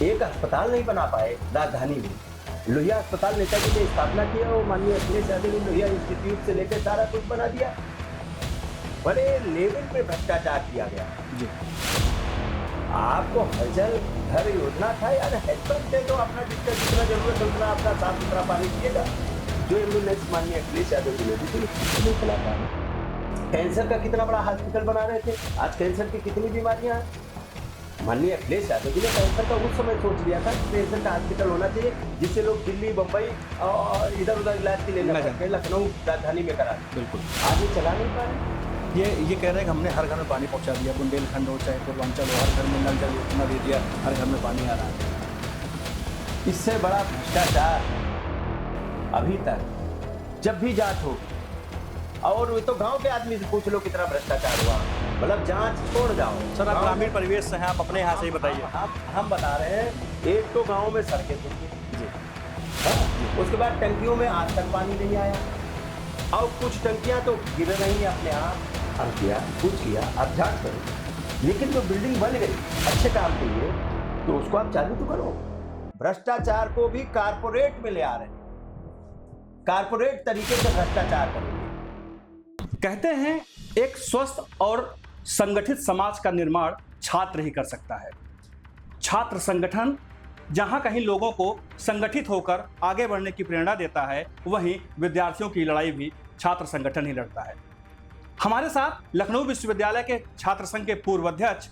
एक अस्पताल नहीं बना पाए राजधानी में। लोहिया अस्पताल नेताजी ने स्थापना किया और माननीय अखिलेश यादव ने लोहिया इंस्टीट्यूट से लेकर सारा कुछ बना दिया। बड़े लेवल पे भ्रष्टाचार किया गया जी। आपको हर जल घर योजना था यार, हेल्पर थे तो अपना जितना जरूरत है उतना अपना साफ सुथरा पानी पिएगा। जो एम्बुलेंस माननीय अखिलेश यादव जी ने दी थी नहीं चला पाए। कैंसर का कितना बड़ा हॉस्पिटल बना रहे थे, आज कैंसर की कितनी बीमारियां हैं। माननीय अखिलेश यादव जी ने कैंसर का उस समय सोच लिया था कि कैंसर का हॉस्पिटल होना चाहिए जिससे लोग दिल्ली बम्बई और इधर उधर इलाज के लिए न करके लखनऊ राजधानी में करा। बिल्कुल आगे चला नहीं पा रहे। ये कह रहे हैं कि हमने हर घर में पानी पहुंचा दिया, बुंदेलखंड हो चाहे पूर्वांचल हो, हर घर में नल जल योजना दे दिया, हर घर में पानी आ रहा है। इससे बड़ा भ्रष्टाचार अभी तक जब भी जांच हो, और वो तो गांव के आदमी से पूछ लो कितना भ्रष्टाचार हुआ, मतलब जांच छोड़ जाओ। सर आप ग्रामीण परिवेश से हैं, आप अपने यहाँ से ही बताइए। हम बता रहे हैं, एक तो गांव में सड़कें टूटी जी, उसके बाद टंकियों में आज तक पानी नहीं आया, और कुछ टंकियां तो गिर रही अपने आप। हम किया कुछ किया, आप जांच करो, लेकिन जो बिल्डिंग बन गई अच्छे काम के लिए तो उसको आप चालू तो करो। भ्रष्टाचार को भी कारपोरेट में ले आ रहे हैं, कारपोरेट तरीके से भ्रष्टाचार करेंगे। कहते हैं एक स्वस्थ और संगठित समाज का निर्माण छात्र ही कर सकता है। छात्र संगठन जहां कहीं लोगों को संगठित होकर आगे बढ़ने की प्रेरणा देता है, वहीं विद्यार्थियों की लड़ाई भी छात्र संगठन ही लड़ता है। हमारे साथ लखनऊ विश्वविद्यालय के छात्र संघ के पूर्व अध्यक्ष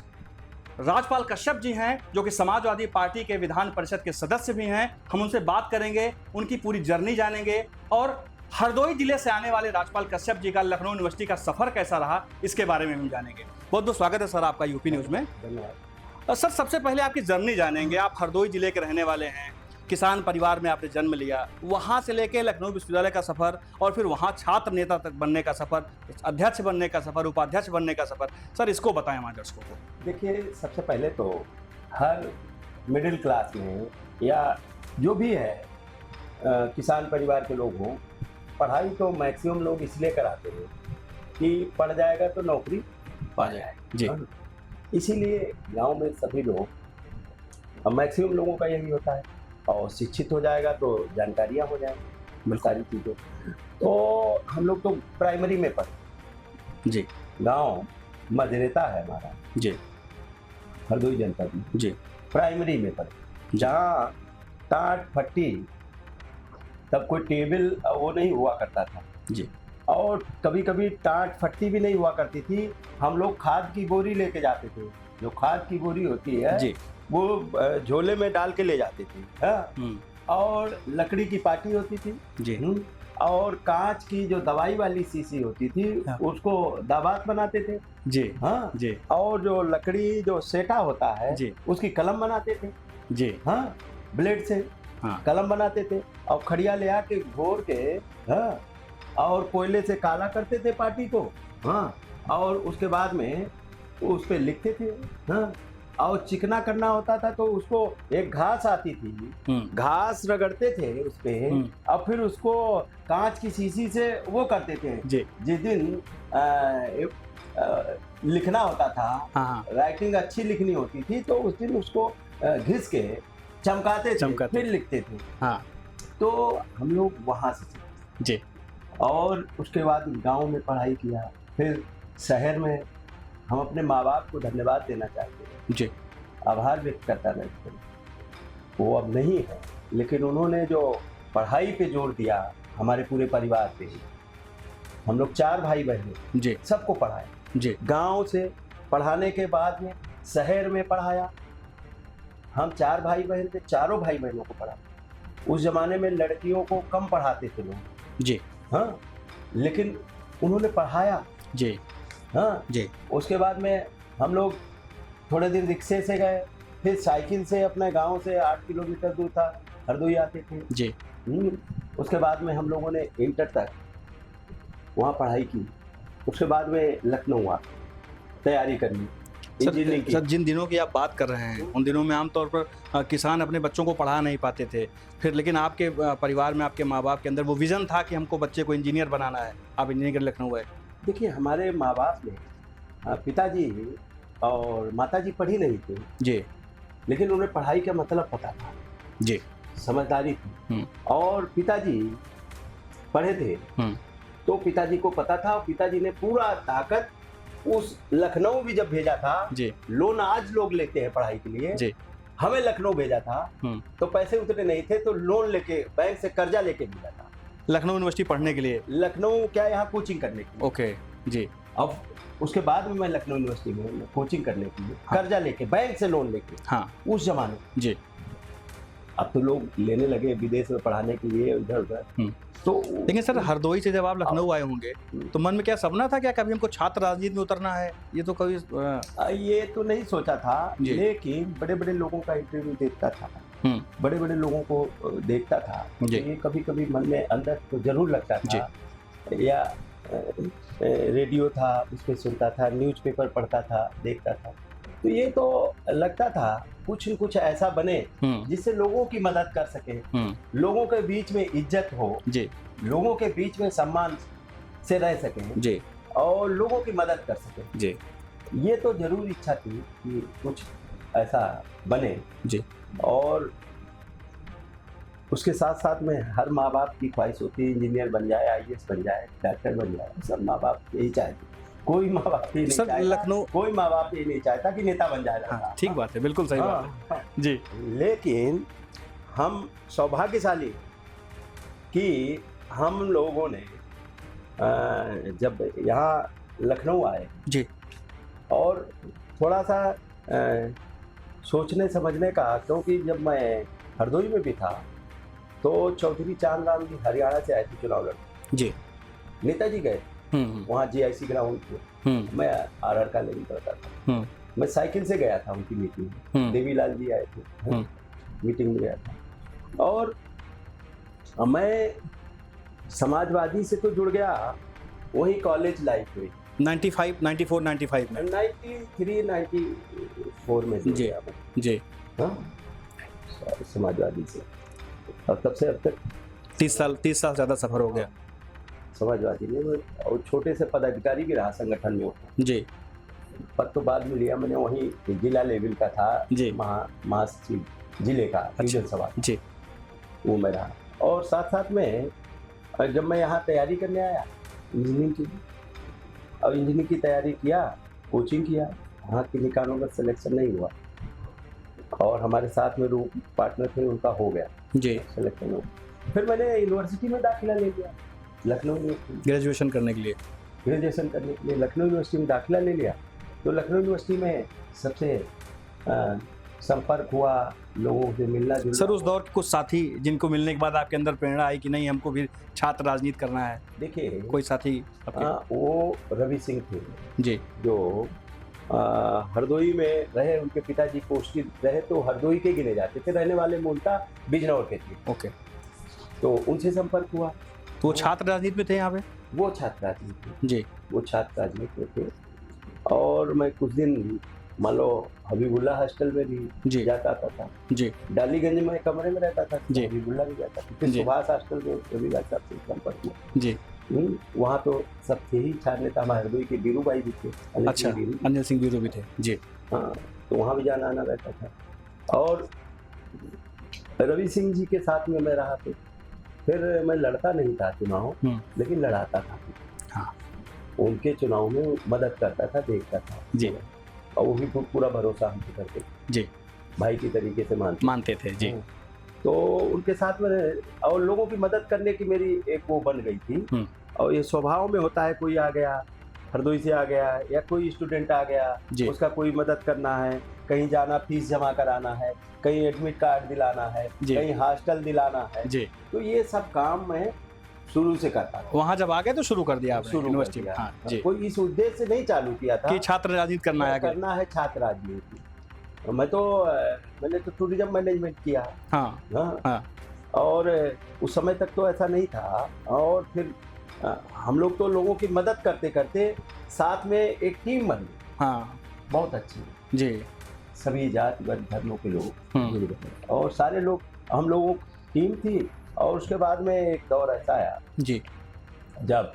राजपाल कश्यप जी हैं, जो कि समाजवादी पार्टी के विधान परिषद के सदस्य भी हैं। हम उनसे बात करेंगे, उनकी पूरी जर्नी जानेंगे, और हरदोई जिले से आने वाले राजपाल कश्यप जी का लखनऊ यूनिवर्सिटी का सफर कैसा रहा, इसके बारे में हम जानेंगे। बहुत बहुत स्वागत है सर आपका यूपी न्यूज में। धन्यवाद। सर सबसे पहले आपकी जर्नी जानेंगे। आप हरदोई जिले के रहने वाले हैं, किसान परिवार में आपने जन्म लिया, वहाँ से लेके लखनऊ विश्वविद्यालय का सफर, और फिर वहाँ छात्र नेता तक बनने का सफर, अध्यक्ष बनने का सफर, उपाध्यक्ष बनने का सफर, सर इसको बताएं हमारे दर्शकों को। देखिए, सबसे पहले तो हर मिडिल क्लास में या जो भी है किसान परिवार के लोग हों, पढ़ाई तो मैक्सिमम लोग इसलिए कराते हैं कि पढ़ जाएगा तो नौकरी पा जाएगा जी। इसीलिए गांव में सभी लोग, अब मैक्सिमम लोगों का यही होता है, और शिक्षित हो जाएगा तो जानकारियाँ हो जाएंगी सारी चीज़ें। तो हम लोग तो प्राइमरी में पढ़े जी। गांव मजरेता है हमारा जी। हरदोई जनपद में जी। प्राइमरी में पढ़े, जहाँ टाट फट्टी तब कोई टेबल वो नहीं हुआ करता था जी। और कभी कभी टाट फट्टी भी नहीं हुआ करती थी। हम लोग खाद की बोरी लेके जाते थे, जो खाद की बोरी होती है जी। वो झोले में डाल के ले जाते थे। हाँ? और लकड़ी की पाटी होती थी जी। और कांच की जो दवाई वाली शीशी होती थी, हाँ। उसको दाबात बनाते थे जी। हाँ जी। और जो लकड़ी जो सेटा होता है जी। उसकी कलम बनाते थे जी। हाँ, ब्लेड से हाँ। कलम बनाते थे और खड़िया ले आके घोर के हाँ, और कोयले से काला करते थे पाटी को हाँ, और उसके बाद में उस पे लिखते थे हाँ, और चिकना करना होता था तो उसको एक घास आती थी, घास रगड़ते थे उस पे और फिर उसको कांच की शीशी से वो करते थे। जिस दिन लिखना होता था, हाँ। राइटिंग अच्छी लिखनी होती थी तो उस दिन उसको घिस के चमकाते थे, फिर लिखते थे हाँ। तो हम लोग वहाँ से सीखे जी। और उसके बाद गांव में पढ़ाई किया, फिर शहर में। हम अपने माँ बाप को धन्यवाद देना चाहते हैं जी, आभार व्यक्त करता रहते हैं। वो अब नहीं है, लेकिन उन्होंने जो पढ़ाई पे जोर दिया हमारे पूरे परिवार पे, हम लोग 4 भाई बहन जी, सबको पढ़ाए जी। गांव से पढ़ाने के बाद में शहर में पढ़ाया। हम 4 भाई बहन थे, चारों भाई बहनों को पढ़ा। उस जमाने में लड़कियों को कम पढ़ाते थे लोग जी हाँ, लेकिन उन्होंने पढ़ाया जी हाँ जी। उसके बाद में हम लोग थोड़े दिन रिक्शे से गए, फिर साइकिल से अपने गांव से 8 किलोमीटर दूर था हरदोई आते थे जी। उसके बाद में हम लोगों ने इंटर तक वहाँ पढ़ाई की। उसके बाद में लखनऊ आ तैयारी करनी इंजीनियरिंग की। सर जिन दिनों की आप बात कर रहे हैं, उन दिनों में आमतौर पर किसान अपने बच्चों को पढ़ा नहीं पाते थे, फिर लेकिन आपके परिवार में, आपके माँ बाप के अंदर वो विज़न था कि हमको बच्चे को इंजीनियर बनाना है, आप इंजीनियर लखनऊ है। देखिए, हमारे माँ बाप में पिताजी और माताजी पढ़ी नहीं थी जी। लेकिन उन्हें पढ़ाई का मतलब पता था, जी। समझदारी थी। और पिताजी पढ़े थे, तो पिताजी को पता था, और पिताजी ने पूरा ताकत उस लखनऊ भी जब भेजा था, जी। लोन आज लोग लेते हैं पढ़ाई के लिए, जी। हमें लखनऊ भेजा था तो पैसे उतने नहीं थे, तो लोन लेके बैंक से कर्जा लेके भेजा था लखनऊ यूनिवर्सिटी पढ़ने के लिए। लखनऊ क्या यहाँ कोचिंग करने के लिए। ओके जी। अब उसके बाद में मैं लखनऊ यूनिवर्सिटी में कोचिंग करने के लिए कर्जा लेके, बैंक से लोन लेके, हाँ उस जमाने में। जी। अब तो लोग लेने लगे विदेश में पढ़ाने के लिए इधर उधर। तो लेकिन सर हरदोई से जब आप लखनऊ आए होंगे तो मन में क्या सपना था क्या कभी हमको छात्र राजनीति में उतरना है? ये तो कभी ये तो नहीं सोचा था, लेकिन बड़े बड़े लोगों का इंटरव्यू देखता था, बड़े बड़े लोगों को देखता था, ये कभी कभी मन में अंदर तो जरूर लगता था। या रेडियो था उस पर सुनता था, न्यूज़पेपर पढ़ता था, देखता था, तो ये तो लगता था कुछ न कुछ ऐसा बने जिससे लोगों की मदद कर सके, लोगों के बीच में इज्जत हो जी, लोगों के बीच में सम्मान से रह सके जी, और लोगों की मदद कर सके जी। ये तो जरूर इच्छा थी कि कुछ ऐसा बने जी। और उसके साथ साथ में हर माँ बाप की ख्वाहिश होती है इंजीनियर बन जाए, आईएएस बन जाए, डॉक्टर बन जाए, सब माँ बाप यही चाहते। कोई माँ बाप ये नहीं चाहता, लखनऊ कोई माँ बाप ये नहीं चाहता कि नेता बन जाए। हाँ, ठीक बात है, बिल्कुल सही बात है जी। लेकिन हम सौभाग्यशाली कि हम लोगों ने जब यहाँ लखनऊ आए जी, और थोड़ा सा सोचने समझने का, क्योंकि जब मैं हरदोई में भी था तो चौधरी चांदराम जी हरियाणा से आए थे चुनाव लड़ने जी, नेताजी गए वहाँ जीआईसी ग्राउंड पे, मैं आरआर का लेवल करता था, मैं साइकिल से गया था उनकी मीटिंग में, देवीलाल जी आए थे, मीटिंग में गया था। और मैं समाजवादी से तो जुड़ गया, वही कॉलेज लाइफ हुई 95, 94, 95 में, 93, 94 में जी जी, हाँ समाजवादी से, और तब से अब तक 30 साल ज़्यादा सफर हो गया समाजवादी में, और छोटे से पदाधिकारी भी रहा संगठन में जी। पद तो बाद में लिया मैंने, वहीं जिला लेवल का था जी, महासचिव जिले का डिवीजन सभा जी, वो मैं रहा। और साथ साथ में जब मैं यहाँ तैयारी करने आया इंजीनियरिंग की, और इंजीनियरिंग की तैयारी किया, कोचिंग किया, वहाँ के निकालों में सिलेक्शन नहीं हुआ, और हमारे साथ में रूप पार्टनर थे उनका हो गया जी सिलेक्शन हो। फिर मैंने यूनिवर्सिटी में दाखिला ले लिया, लखनऊ यूनिवर्सिटी ग्रेजुएशन करने के लिए, लखनऊ यूनिवर्सिटी में दाखिला ले लिया। तो लखनऊ यूनिवर्सिटी में सबसे संपर्क हुआ, लोगों से मिलना जुलना। सर उस दौर के कुछ साथी जिनको मिलने के बाद आपके अंदर प्रेरणा आई कि नहीं हमको भी छात्र राजनीति करना है? देखिए कोई साथी वो रवि सिंह थे जी, जो हरदोई में रहे, उनके पिताजी पोस्टिंग रहे तो हरदोई के गिने जाते थे, रहने वाले मूलतः बिजनौर के थे। ओके, तो उनसे संपर्क हुआ। तो वो छात्र राजनीति में थे यहाँ पे? वो छात्र राजनीति जी, वो छात्र राजनीति में थे। और मैं कुछ दिन मान लो हबीबुल्ला हॉस्टल में भी जाता था जी, डालीगंज में कमरे में रहता था जी, हबीबुल्ला भी जाता था, फिर सुभाष हॉस्टल में रविलाल साहब से संपर्क हुआ जी। वहाँ तो सब थे ही छात्र नेता, हमारे हरदोई के बीरू भाई भी थे। अच्छा, अनिल सिंह बीरू भी थे जी। हाँ, तो वहाँ भी जाना आना रहता था। और रवि सिंह जी के साथ में मैं रहा, तो फिर मैं लड़ता नहीं था चुनाव, लेकिन लड़ाता था। हाँ, उनके चुनाव में मदद करता था, देखता था जी, और वो भी पूरा भरोसा हमसे करते जी, भाई की तरीके से मानते थे जी। तो उनके साथ में और लोगों की मदद करने की मेरी एक वो बन गई थी। और ये स्वभाव में होता है, कोई आ गया हरदोई से आ गया या कोई स्टूडेंट आ गया, उसका कोई मदद करना है, कहीं जाना फीस जमा कराना है, कहीं एडमिट कार्ड दिलाना है, कहीं हॉस्टल दिलाना है जी, तो ये सब काम मैं शुरू से करता था। वहाँ जब आ गए तो शुरू कर दिया आपने यूनिवर्सिटी में? हाँ, जी। कोई इस उद्देश्य से नहीं चालू किया था कि छात्र राजनीति करना है छात्र राजनीति। मैंने तो टूरिज्म मैनेजमेंट किया। हाँ, हाँ, हाँ। और उस समय तक तो ऐसा नहीं था। और फिर हम लोग तो लोगों की मदद करते करते साथ में एक टीम बनी। हाँ, बहुत अच्छी जी, सभी जाति वर्ग धर्मों के लोग और सारे लोग हम लोगों की टीम थी। और उसके बाद में एक दौर ऐसा आया जी, जब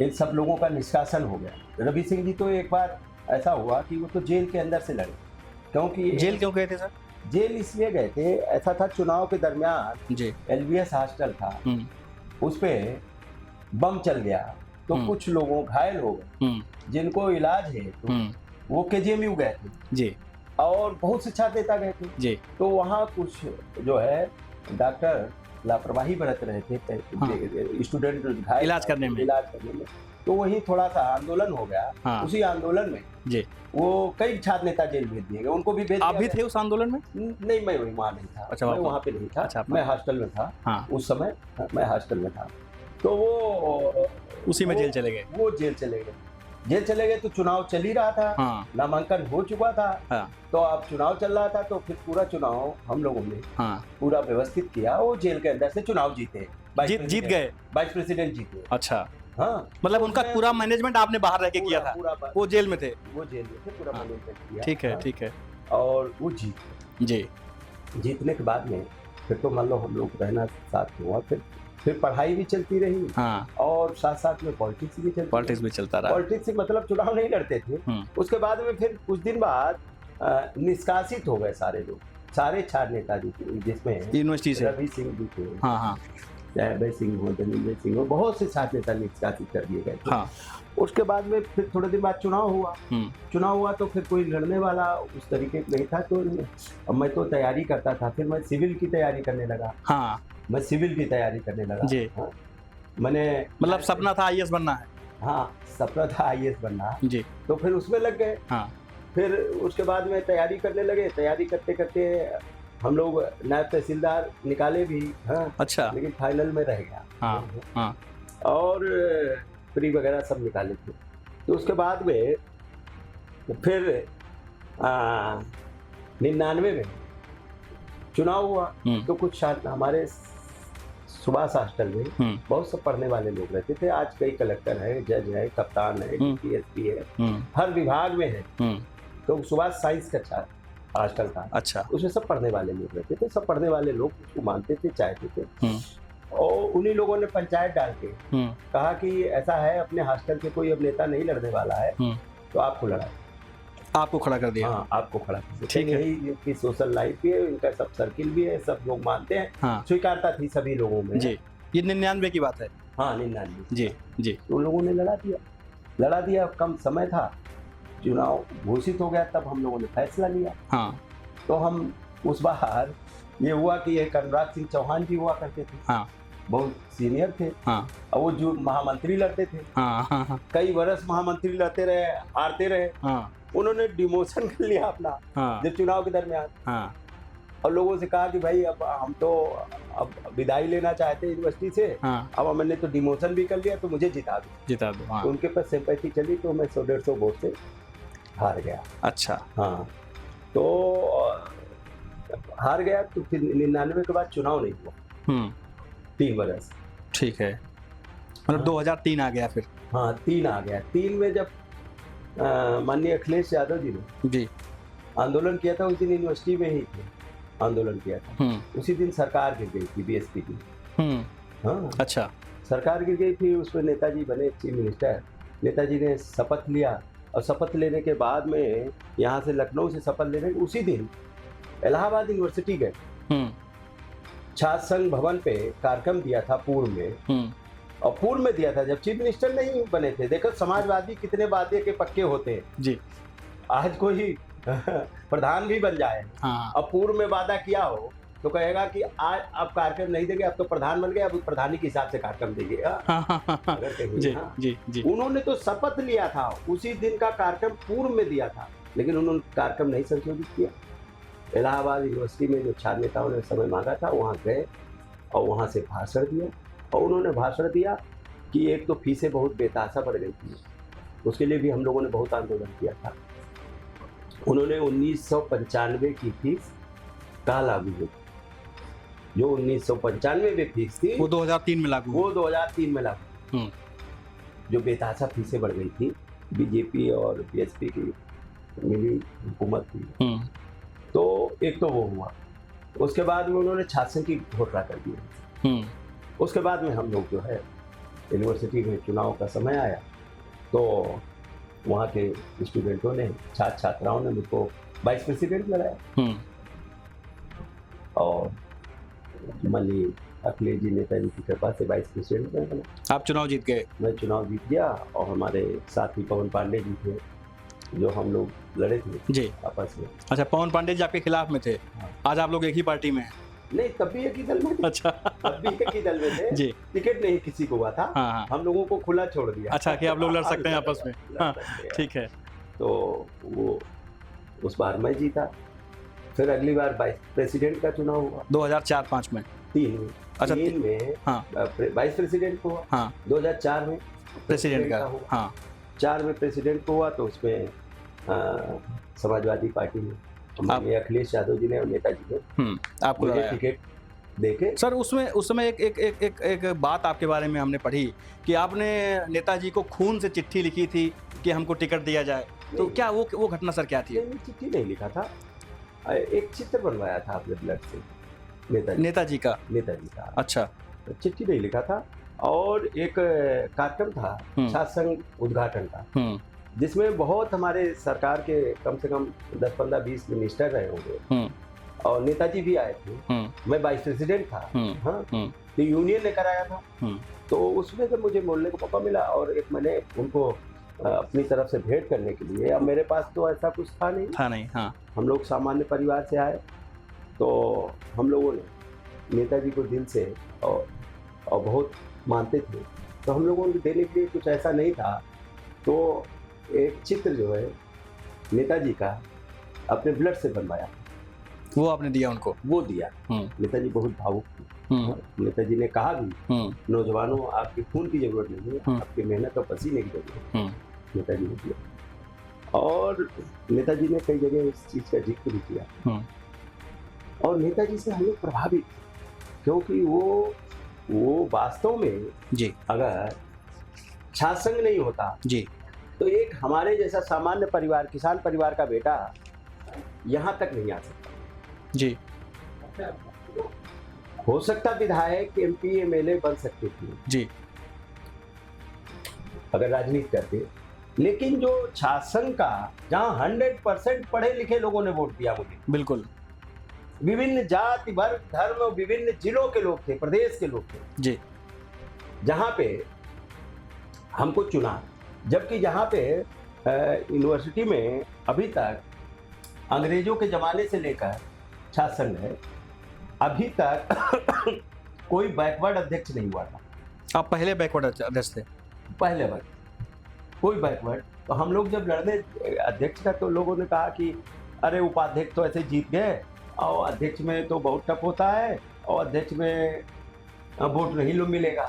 इन सब लोगों का निष्कासन हो गया। रवि सिंह जी तो एक बार ऐसा हुआ कि वो तो जेल के अंदर से लड़े क्योंकि जेल क्यों गए थे सर? जेल इसलिए गए थे, ऐसा था चुनाव के दरमियान जी। LBS हॉस्टल था, उस पे बम चल गया तो कुछ लोगों घायल हो गए, जिनको इलाज है तो वो KGMU गए थे जी, और बहुत से छात्र नेता गए थे जी। तो वहाँ कुछ जो है डॉक्टर लापरवाही बरत रहे थे, स्टूडेंट घायल इलाज करने में। तो वही थोड़ा सा आंदोलन हो गया। उसी आंदोलन में जी वो कई छात्र नेता जेल भेज दिए गए, उनको भी भेज आप भी दिया थे उस आंदोलन में? गया। नहीं, मैं वहाँ नहीं था। अच्छा, मैं वहाँ पे नहीं था। अच्छा, मैं हॉस्टल में था। हाँ। उस समय मैं हॉस्टल में था तो वो उसी में जेल चले गए। वो जेल चले गए तो चुनाव चल ही रहा था। हाँ। नामांकन हो चुका था। हाँ। तो अब चुनाव चल रहा था तो फिर पूरा चुनाव हम लोगों ने पूरा व्यवस्थित किया। वो जेल के अंदर से चुनाव जीते, जीत गए, वाइस प्रेसिडेंट जीते। अच्छा, हाँ, मतलब उनका पूरा मैनेजमेंट आपने बाहर रह के किया था? वो जेल में थे? वो जेल में थे, पूरा मैनेजमेंट किया। ठीक है, ठीक है। और वो जीतने के बाद में फिर तो मान लो हम लोग रहना साथ हुआ, फिर पढ़ाई भी चलती रही। हाँ। और साथ साथ में पॉलिटिक्स भी चलता रहा। पॉलिटिक्स से मतलब चुनाव नहीं लड़ते थे। उसके बाद में फिर कुछ दिन बाद निष्कासित हो गए सारे लोग, सारे छात्र नेता जिसमें यूनिवर्सिटी से रवि सिंह जी थे, हाँ, जय सिंह हो, धनंजय सिंह हो, बहुत से छात्र नेता निष्कासित कर दिए गए। हाँ। उसके बाद में फिर थोड़े दिन बाद चुनाव हुआ तो फिर कोई लड़ने वाला उस तरीके नहीं था। तो अब मैं तो तैयारी करता था, फिर मैं सिविल की तैयारी करने लगा। हाँ। मैं सिविल की तैयारी करने लगा जी। हाँ। मैंने मतलब सपना था IAS बनना है? हाँ, सपना था IAS बनना जी। तो फिर उसमें लग गए। हाँ। फिर उसके बाद में तैयारी करने लगे। तैयारी करते करते हम लोग नायब तहसीलदार निकाले भी। हाँ। अच्छा। लेकिन फाइनल में रह गया। हाँ। हाँ। और प्री वगैरह सब निकाले थे। तो उसके बाद में फिर 99 में चुनाव हुआ तो कुछ छात्र हमारे सुभाष हॉस्टल में बहुत सब पढ़ने वाले लोग रहते थे। आज कई कलेक्टर है, जज है, कप्तान है, DSP है, हर विभाग में है। तो सुभाष साइंस का छात्र हॉस्टल था। अच्छा। उसमें सब पढ़ने वाले लोग रहते थे। सब पढ़ने वाले लोग उसको मानते थे, चाहते थे। और उन्हीं लोगों ने पंचायत डाल के कहा कि ऐसा है, अपने हॉस्टल से कोई अब नेता नहीं लड़ने वाला है तो आपको खड़ा कर दिया। हाँ, आपको खड़ा कर दिया। ठीक है। यही इनकी सोशल लाइफ भी है, इनका सब सर्किल भी है, सब लोग मानते हैं। हाँ। स्वीकारता थी सभी लोगों में। जी। ये 99 की बात है? हाँ, 99। जी। तो उन लोगों ने लड़ा दिया। कम समय था, चुनाव घोषित हो गया, तब हम लोगों ने फैसला लिया। हाँ। तो हम उस बार ये हुआ कि एक अनुराग सिंह चौहान जी हुआ करते थे। हाँ। बहुत सीनियर थे। हाँ। और वो जो महामंत्री लड़ते थे। हाँ। कई वर्ष महामंत्री लड़ते रहे, हारते रहे। हाँ। उन्होंने डिमोशन कर लिया अपना। हाँ। जब चुनाव के दरमियान। हाँ। और लोगों से कहा कि भाई अब हम तो अब विदाई लेना चाहते हैं यूनिवर्सिटी से। हाँ। अब मैंने तो डिमोशन भी कर लिया, तो मुझे जिता दो। हाँ। तो उनके पास सिंपैथी चली तो मैं 100-150 वोट से हार गया। अच्छा। हाँ, तो हार गया। तो फिर 99 के बाद चुनाव नहीं हुआ 3 बरस। ठीक है, मतलब 2003 आ गया फिर? हाँ, 3 आ गया। 3 में जब माननीय अखिलेश यादव जी ने आंदोलन किया था, उस दिन यूनिवर्सिटी में ही थे, आंदोलन किया था। उसी दिन सरकार गिर गई थी, BSP की। हाँ। अच्छा। सरकार गिर गई थी, उसमें नेताजी बने चीफ मिनिस्टर। नेताजी ने शपथ लिया और शपथ लेने के बाद में यहाँ से लखनऊ से शपथ लेने उसी दिन इलाहाबाद यूनिवर्सिटी गए। छात्र संघ भवन पे कार्यक्रम दिया था पूर्व में। और पूर्व में दिया था जब चीफ मिनिस्टर नहीं बने थे। देखो समाजवादी कितने वादे के पक्के होते हैं जी। आज कोई प्रधान भी बन जाए। हाँ। अब पूर्व में वादा किया हो तो कहेगा कि आज अब कार्यक्रम नहीं देंगे, अब तो प्रधान बन गए, अब प्रधानी के हिसाब से कार्यक्रम देंगे। अगर कहीं जी, हाँ। जी। उन्होंने तो शपथ लिया था, उसी दिन का कार्यक्रम पूर्व में दिया था, लेकिन उन्होंने कार्यक्रम नहीं संशोधित किया। इलाहाबाद यूनिवर्सिटी में जो छात्र नेताओं ने समय मांगा था, वहाँ गए और वहाँ से भाषण दिया। और उन्होंने भाषण दिया कि एक तो फीसें बहुत बेतहाशा बढ़ गई थी, उसके लिए भी हम लोगों ने बहुत आंदोलन किया था। उन्होंने 1995 की फीस कहाँ लागू हुई? जो 1995 में फीस थी वो 2003 में लागू। वो 2003 में लागू। जो बेतहाशा फीसें बढ़ गई थी, BJP और BSP की मिली हुकूमत थी। तो एक तो वो हुआ। उसके बाद में उन्होंने छात्र की घोषणा कर दी। उसके बाद में हम लोग जो है यूनिवर्सिटी में चुनाव का समय आया तो वहाँ के स्टूडेंटों ने, छात्राओं ने मुझको वाइस प्रेसिडेंट लड़ाया और माननीय अखिलेश जी नेताजी की कृपा से वाइस प्रेसिडेंट में बना। आप चुनाव जीत गए। मैं चुनाव जीत गया और हमारे साथी पवन पांडे जी थे, जो हम लोग लड़े थे जी। आपस में। अच्छा, पवन पांडे जी आपके खिलाफ में थे। हाँ। आज आप लोग एक ही पार्टी में हैं। नहीं, तब भी एक ही दल में थे। अच्छा। तब भी एक ही दल में थे जी। टिकट नहीं किसी को हुआ था। हाँ, हाँ। हम लोगों को खुला छोड़ दिया। अच्छा कि आप लोग लड़ सकते हैं आपस में। लड़ हाँ, सकते हैं। ठीक है। तो वो उस बार मैं जीता। फिर अगली बार वाइस प्रेसिडेंट का चुनाव हुआ 2004-5 में। 3 में। अच्छा, 3 में हाँ। वाइस प्रेसिडेंट को हुआ। हाँ। 2004 में प्रेसिडेंट का हुआ। हाँ। 4 में प्रेसिडेंट को हुआ तो उसमें समाजवादी पार्टी में हमारे अखिलेश यादव जी ने और नेताजी ने आपको मुझे लगाया। टिकट देके। सर उसमें एक बात आपके बारे में हमने पढ़ी कि आपने नेताजी को खून से चिट्ठी लिखी थी कि हमको टिकट दिया जाए। तो क्या वो घटना सर क्या थी? नहीं, चिट्ठी नहीं लिखा था, एक चित्र बनवाया था अपने ब्लड से नेताजी का। अच्छा। चिट्ठी नहीं लिखा था और एक कार्यक्रम था छात्र संघ उद्घाटन का, जिसमें बहुत हमारे सरकार के कम से कम 10, 15, 20 मिनिस्टर रहे होंगे और नेताजी भी आए थे। मैं वाइस प्रेसिडेंट था। हाँ, तो यूनियन ने कराया था। तो उसमें जब मुझे बोलने को मौका मिला और एक मैंने उनको अपनी तरफ से भेंट करने के लिए, अब मेरे पास तो ऐसा कुछ था नहीं। हाँ। हम लोग सामान्य परिवार से आए, तो हम लोगों ने नेताजी को दिल से और बहुत मानते थे, तो हम लोगों ने देने के लिए कुछ ऐसा नहीं था। तो एक चित्र जो है नेताजी का अपने ब्लड से बनवाया, वो आपने दिया उनको? वो दिया। नेताजी बहुत भावुक थे। नेताजी ने कहा भी, नौजवानों आपके खून की जरूरत नहीं है, आपकी मेहनत और पसीने की जरूरत है। नेताजी ने दिया और नेताजी ने कई जगह इस चीज का जिक्र भी किया और नेताजी से हम लोग प्रभावित थे, क्योंकि वो वास्तव में जी, अगर छात्र संघ नहीं होता जी, तो एक हमारे जैसा सामान्य परिवार, किसान परिवार का बेटा यहाँ तक नहीं आ सकता जी। हो सकता विधायक, MP, MLA बन सकते थे जी, अगर राजनीति करते, लेकिन जो छात्र संघ का, जहाँ 100% पढ़े लिखे लोगों ने वोट दिया मुझे, बिल्कुल, विभिन्न जाति, वर्ग, धर्म, विभिन्न जिलों के लोग थे, प्रदेश के लोग थे जी, जहाँ पे हमको चुना। जबकि जहाँ पे यूनिवर्सिटी में अभी तक अंग्रेजों के जमाने से लेकर छात्र संघ है, अभी तक कोई बैकवर्ड अध्यक्ष नहीं हुआ था। आप पहले बैकवर्ड अध्यक्ष थे? पहले बार कोई बैकवर्ड। तो हम लोग जब लड़ने अध्यक्ष का, तो लोगों ने कहा कि अरे उपाध्यक्ष तो ऐसे जीत गए और अध्यक्ष में तो बहुत टफ होता है और अध्यक्ष में वोट नहीं लो मिलेगा।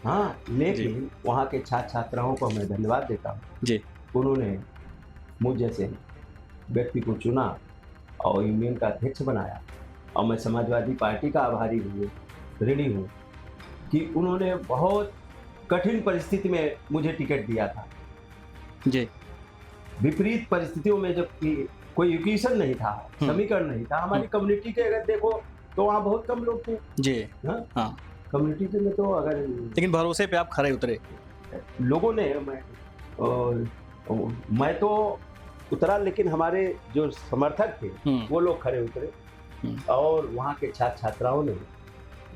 हाँ, लेकिन वहाँ के छात्र छात्राओं को मैं धन्यवाद देता हूँ जी। उन्होंने मुझ जैसे व्यक्ति को चुना और यूनियन का अध्यक्ष बनाया और मैं समाजवादी पार्टी का आभारी हूँ, ऋणी हूँ कि उन्होंने बहुत कठिन परिस्थिति में मुझे टिकट दिया था जी। विपरीत परिस्थितियों में, जबकि कोई इक्वेशन नहीं था, समीकरण नहीं था। हमारी कम्युनिटी के अगर देखो तो वहाँ बहुत कम लोग थे जी। हाँ, कम्युनिटी में तो अगर, लेकिन भरोसे पे आप खरे उतरे लोगों ने। मैं तो उतरा, लेकिन हमारे जो समर्थक थे वो लोग खड़े उतरे और वहाँ के छात्र छात्राओं ने,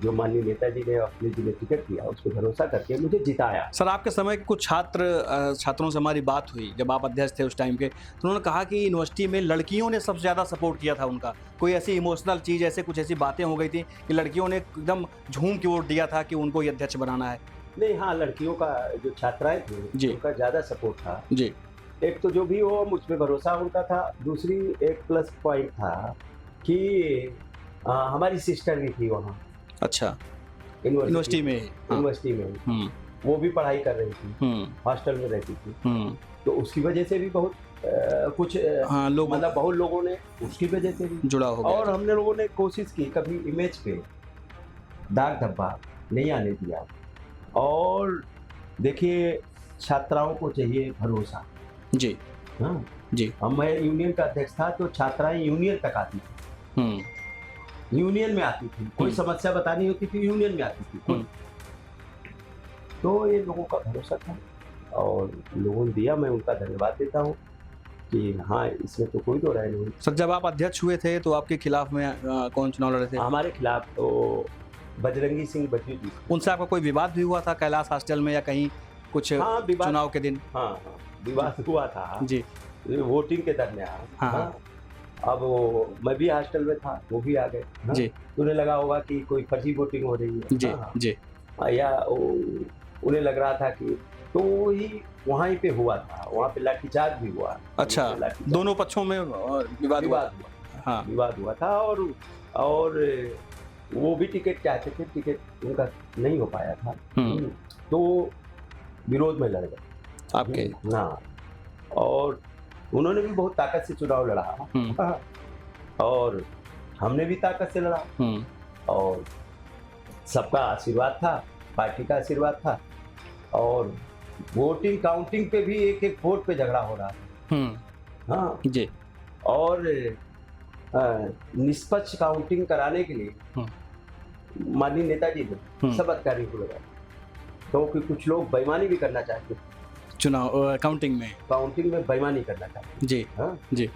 जो माननीय नेताजी ने अपने जिले टिकट दिया, उस पर भरोसा करके मुझे जिताया। सर, आपके समय के कुछ छात्रों से हमारी बात हुई जब आप अध्यक्ष थे उस टाइम के, तो उन्होंने कहा कि यूनिवर्सिटी में लड़कियों ने सबसे ज़्यादा सपोर्ट किया था उनका। कोई ऐसी इमोशनल चीज़, ऐसे कुछ ऐसी बातें हो गई थी कि लड़कियों ने एकदम झूम के वोट दिया था कि उनको ही अध्यक्ष बनाना है? नहीं, हाँ, लड़कियों का जो छात्राएं थी उनका ज़्यादा सपोर्ट था जी। एक तो जो भी हो मुझ पर भरोसा उनका था। दूसरी एक प्लस पॉइंट था कि हमारी सिस्टर भी थी वहाँ। अच्छा, यूनिवर्सिटी में वो भी पढ़ाई कर रही थी, हॉस्टल में रहती थी, तो उसकी वजह से भी बहुत कुछ लोग, मतलब बहुत लोगों ने उसकी वजह से भी जुड़ा हो गया। और हमने लोगों ने कोशिश की, कभी इमेज पे दाग धब्बा नहीं आने दिया। और देखिए, छात्राओं को चाहिए भरोसा जी। हाँ जी। हम, मैं यूनियन का अध्यक्ष था तो छात्राएं यूनियन तक आती थी, यूनियन में आती थी, कोई समस्या बतानी होती थी यूनियन में आती थी। तो ये लोगों का भरोसा था और लोगों ने दिया, मैं उनका धन्यवाद देता हूँ कि हाँ, इसमें तो कोई दो राय नहीं। सर, जब आप अध्यक्ष हुए थे तो आपके खिलाफ में कौन चुनाव लड़े थे? हमारे खिलाफ तो बजरंगी सिंह बच्चू जी। उनसे आपका कोई विवाद भी हुआ था कैलाश हॉस्टल में या कहीं कुछ हाँ, विवाद, चुनाव के दिन? हाँ, विवाद हुआ था जी। वोटिंग के दरमियान। हाँ, हाँ। अब वो मैं भी हॉस्टल में था, वो भी आ गए। हाँ? जी। तो उन्हें लगा होगा कि कोई फर्जी वोटिंग हो रही है। जी। हाँ, जी। या उन्हें लग रहा था कि तो वही वहीं पे हुआ था, वहाँ पे लाठीचार्ज भी हुआ। अच्छा, दोनों पक्षों में विवाद हुआ? हाँ, विवाद हुआ था। और वो भी टिकट चाहते थे, टिकट उनका नहीं हो पाया था। तो विरोध में लड़ गए आपके। हाँ, और उन्होंने भी बहुत ताकत से चुनाव लड़ा और हमने भी ताकत से लड़ा और सबका आशीर्वाद था, पार्टी का आशीर्वाद था। और वोटिंग काउंटिंग पे भी एक एक वोट पे झगड़ा हो रहा था। हाँ जी। और निष्पक्ष काउंटिंग कराने के लिए माननीय नेताजी ने सब अधिकारियों को लगाया, क्योंकि कुछ लोग बेईमानी भी करना चाहते थे चुनाव काउंटिंग में बेईमानी करना चाहते। जी। हाँ जी।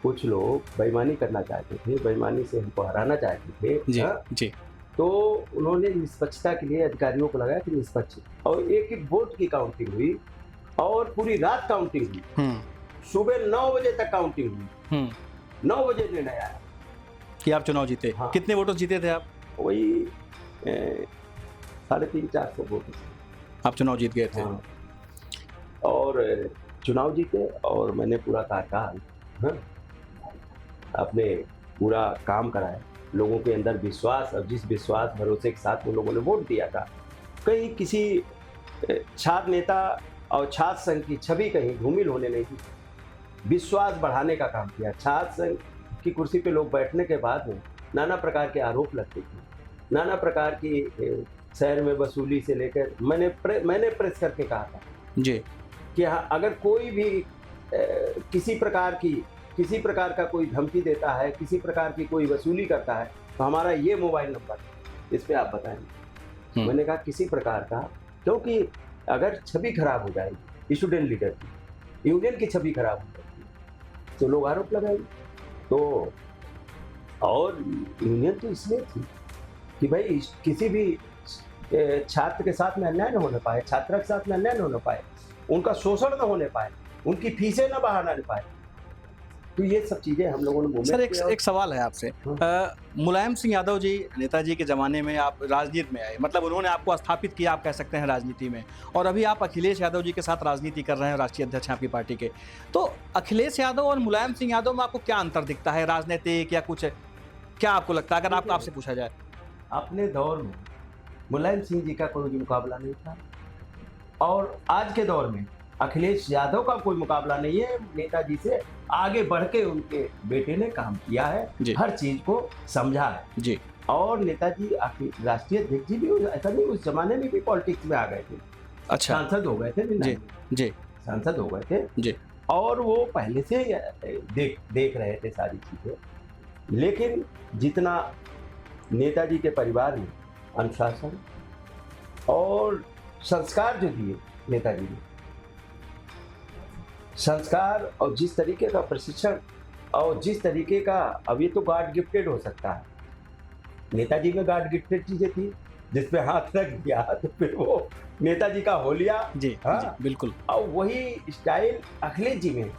कुछ लोग बेईमानी करना चाहते थे, बेईमानी से हमको हराना चाहते थे। जी। हाँ? जी। तो उन्होंने निष्पक्षता के लिए अधिकारियों को लगाया कि निष्पक्ष, और एक एक वोट की काउंटिंग हुई और पूरी रात काउंटिंग हुई। सुबह 9 बजे तक काउंटिंग हुई। 9 बजे निर्णय आया कि आप चुनाव जीते। हाँ। कितने वोटों जीते थे आप? वही 350-400 वोट आप चुनाव जीत गए थे। हाँ। और चुनाव जीते और मैंने पूरा कार्यकाल अपने पूरा काम कराया, लोगों के अंदर विश्वास, और जिस विश्वास भरोसे के साथ वो लोगों ने वोट दिया था, कहीं किसी छात्र नेता और छात्र संघ की छवि कहीं धूमिल होने नहीं दी। विश्वास बढ़ाने का काम किया। छात्र संघ की कुर्सी पे लोग बैठने के बाद में नाना प्रकार के आरोप लगते थे, नाना प्रकार की शहर में वसूली से लेकर मैंने प्रेस करके कहा था जी कि हाँ, अगर कोई भी किसी प्रकार का कोई धमकी देता है, किसी प्रकार की कोई वसूली करता है, तो हमारा ये मोबाइल नंबर इस पे आप बताएंगे। मैंने कहा किसी प्रकार का, क्योंकि अगर छवि खराब हो जाएगी स्टूडेंट लीडर की, यूनियन की छवि खराब हो जाएगी तो लोग आरोप लगाएंगे। तो और यूनियन तो इसलिए थी कि भाई किसी भी छात्र के साथ में अन्याय न होने पाए, छात्रा के साथ में अन्याय न होने पाए, उनका शोषण न होने पाए, उनकी फीसें न बढ़ा न पाए। तो ये सब चीजें हम लोगों ने। सर, एक सवाल है आपसे। मुलायम सिंह यादव जी नेताजी के ज़माने में आप राजनीति में आए, मतलब उन्होंने आपको स्थापित किया, आप कह सकते हैं, राजनीति में, और अभी आप अखिलेश यादव जी के साथ राजनीति कर रहे हैं, राष्ट्रीय अध्यक्ष आपकी पार्टी के। तो अखिलेश यादव और मुलायम सिंह यादव में आपको क्या अंतर दिखता है, राजनीतिक या कुछ, क्या आपको लगता है अगर आपको आपसे पूछा जाए? अपने दौर में मुलायम सिंह जी का कोई मुकाबला नहीं था, और आज के दौर में अखिलेश यादव का कोई मुकाबला नहीं है। नेताजी से आगे बढ़ के उनके बेटे ने काम किया है, हर चीज को समझा है जी। और नेताजी राष्ट्रीय अध्यक्ष जी भी ऐसा नहीं, उस जमाने में भी पॉलिटिक्स में आ गए थे। अच्छा। सांसद हो गए थे जी। जी। सांसद हो गए थे जी। और वो पहले से देख रहे थे सारी चीजें। लेकिन जितना नेताजी के परिवार में अनुशासन और संस्कार जो दिए नेताजी ने, संस्कार और जिस तरीके का प्रशिक्षण और जिस तरीके का, अब ये तो गॉड गिफ्टेड हो सकता है, नेताजी में गॉड गिफ्टेड चीजें थी, जिसपे हाथ रख दिया तो फिर वो नेताजी का हो लिया। जी। हाँ? जी, बिल्कुल। और वही स्टाइल अखिलेश जी में।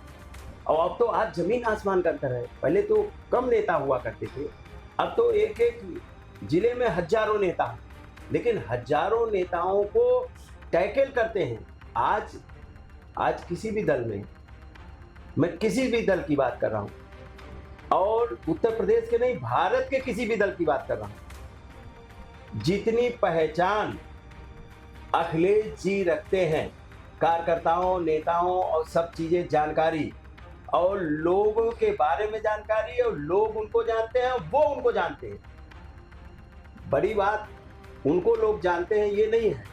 और अब तो आज जमीन आसमान का अंतर है। पहले तो कम नेता हुआ करते थे, अब तो एक एक जिले में हजारों नेता, लेकिन हजारों नेताओं को टैकल करते हैं। आज किसी भी दल में, मैं किसी भी दल की बात कर रहा हूं, और उत्तर प्रदेश के नहीं, भारत के किसी भी दल की बात कर रहा हूं, जितनी पहचान अखिलेश जी रखते हैं, कार्यकर्ताओं, नेताओं और सब चीजें, जानकारी और लोगों के बारे में जानकारी, और लोग उनको जानते हैं, वो उनको जानते हैं। बड़ी बात उनको लोग जानते हैं ये नहीं है,